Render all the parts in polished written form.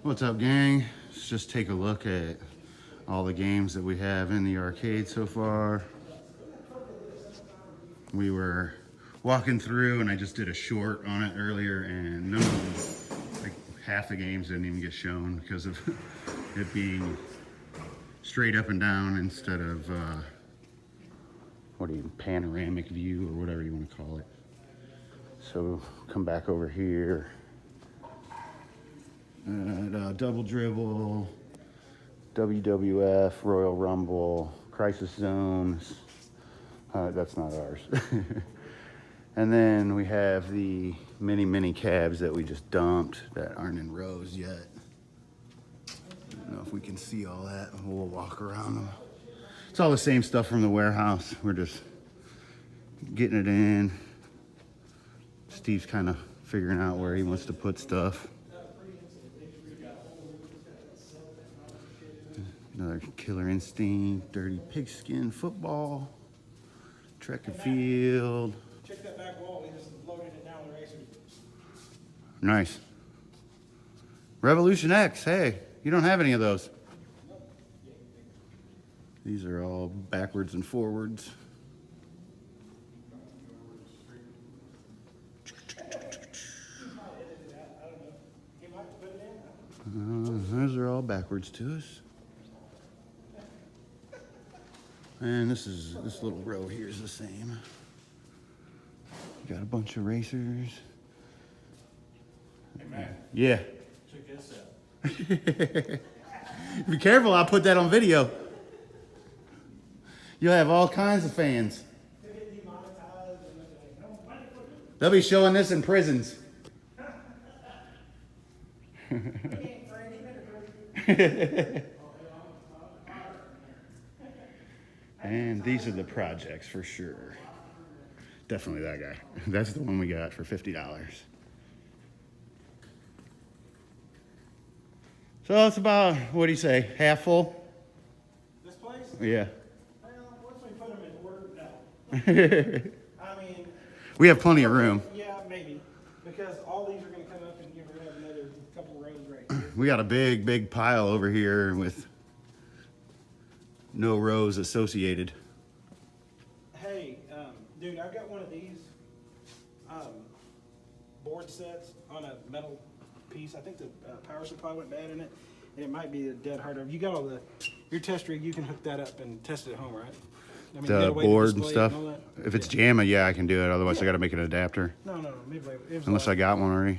What's up, gang? Let's just take a look at all the games that we have in the arcade so far. We were walking through and I just did a short on it earlier, and none of them, like half the games didn't even get shown because of it being straight up and down instead of panoramic view or whatever you want to call it. So come back over here. Double Dribble, WWF, Royal Rumble, Crisis Zones. That's not ours. And then we have the mini cabs that we just dumped that aren't in rows yet. I don't know if we can see all that. We'll walk around them. It's all the same stuff from the warehouse. We're just getting it in. Steve's kind of figuring out where he wants to put stuff. Another Killer Instinct, Dirty Pigskin Football, Track and Field. Check that back wall. We just loaded it down the racer. Nice. Revolution X. Hey, you don't have any of those. These are all backwards and forwards. Those are all backwards to us. And this little row here is the same. Got a bunch of racers. Hey, man. Yeah. Check this out. Be careful, I'll put that on video. You'll have all kinds of fans. They'll be showing this in prisons. And these are the projects for sure. Definitely that guy. That's the one we got for $50. So it's about, what do you say, half full? This place? Yeah. Well, once we put them in order, no. I mean... We have plenty of room. Yeah, maybe. Because all these are going to come up and you're going to have another couple rows right here. We got a big pile over here with no rows associated. Hey, dude, I've got one of these board sets on a metal piece. I think the power supply went bad in it. And it might be a dead hard drive. You got all your test rig, you can hook that up and test it at home, right? I mean, The board and stuff. And If it's JAMA, yeah, I can do it. Otherwise, I got to make an adapter. No, midway. Unless I got one already.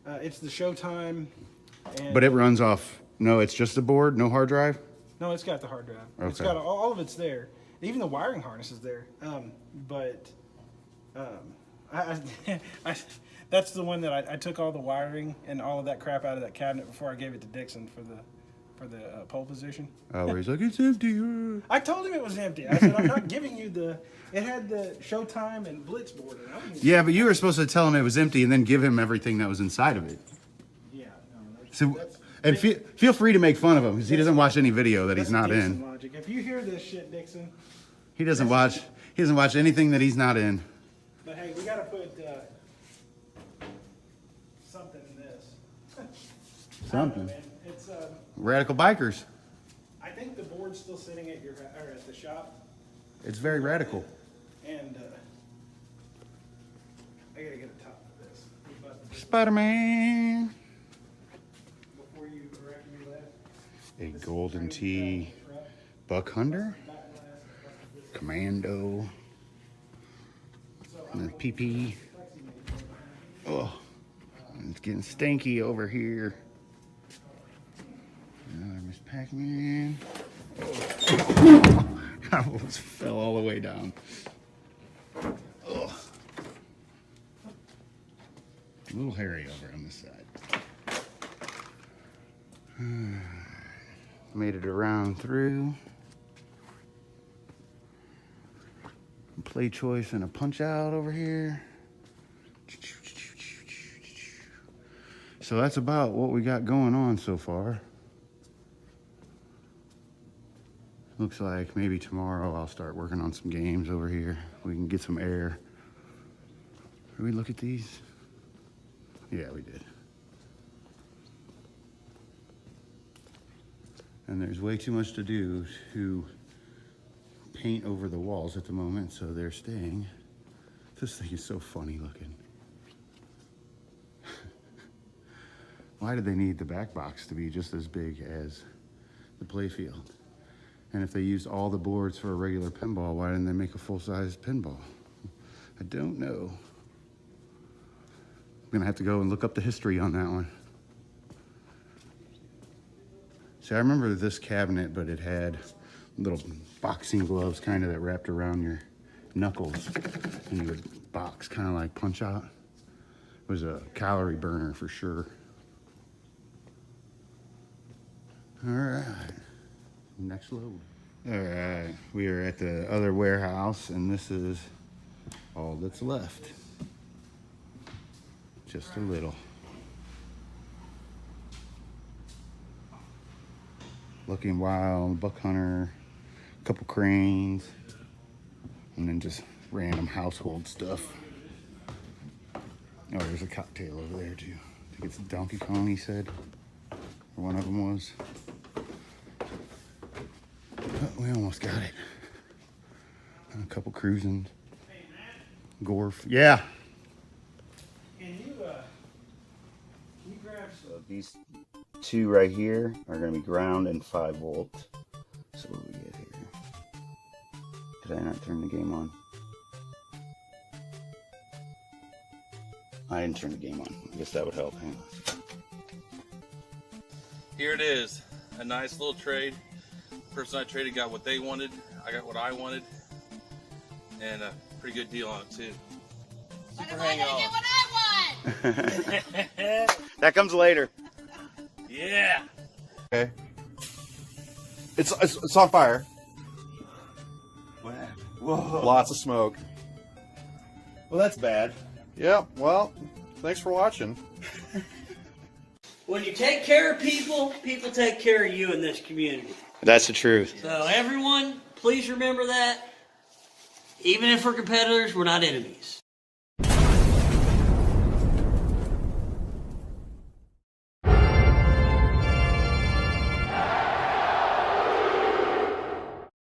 It's the Showtime. And But it runs off. No, it's just the board, no hard drive. no, it's got the hard drive. Okay. It's got all of it's there. Even the wiring harness is there. That's the one that I took all the wiring and all of that crap out of that cabinet before I gave it to Dixon for the pole position. Oh, where he's like, it's empty. I told him it was empty. I said, I'm not giving you it had the Showtime and Blitz board in it. Yeah, but you were supposed to tell him it was empty and then give him everything that was inside of it. Yeah, no. So, and feel free to make fun of him because he doesn't watch any video that he's not in. Logic. If you hear this shit, Dixon. He doesn't watch anything that he's not in. But hey, we gotta put something in this. Something. Man. It's Radical Bikers. I think the board's still sitting at at the shop. It's very radical. And I gotta get a top for this. Spider-Man. Before you correct me left. A Golden Tee Buck Hunter. Commando. And then PP. Oh, it's getting stinky over here. Another Miss Pac-Man. Oh. I almost fell all the way down. Oh. A little hairy over on this side. Made it around through. Play choice and a punch out over here. So that's about what we got going on so far. Looks like maybe tomorrow I'll start working on some games over here. We can get some air. Did we look at these? Yeah, we did. And there's way too much to do to paint over the walls at the moment, so they're staying. This thing is so funny looking. Why did they need the back box to be just as big as the playfield? And if they used all the boards for a regular pinball, why didn't they make a full-size pinball? I don't know. I'm gonna have to go and look up the history on that one. See, I remember this cabinet, but it had little boxing gloves kind of that wrapped around your knuckles, and you would box kind of like Punch Out. It was a calorie burner for sure. All right, next load. All right, we are at the other warehouse, and this is all that's left. Just a little. Looking Wild, Buck Hunter, a couple cranes, and then just random household stuff. Oh, there's a cocktail over there too. I think it's Donkey Kong, he said. Or one of them was. But we almost got it. A couple cruising. Gorf. Yeah. Can you grab some? So these two right here are going to be ground and 5 volt. So what do we get here? Did I not turn the game on? I didn't turn the game on. I guess that would help. Hang on. Here it is, a nice little trade. The person I traded got what they wanted, I got what I wanted, and a pretty good deal on it too. Super hang on. Get what I want. That comes later. Yeah. Okay. It's on fire. What happened? Whoa. Lots of smoke. Well, that's bad. Yeah, well, thanks for watching. When you take care of people, people take care of you in this community. That's the truth. So everyone, please remember that. Even if we're competitors, we're not enemies.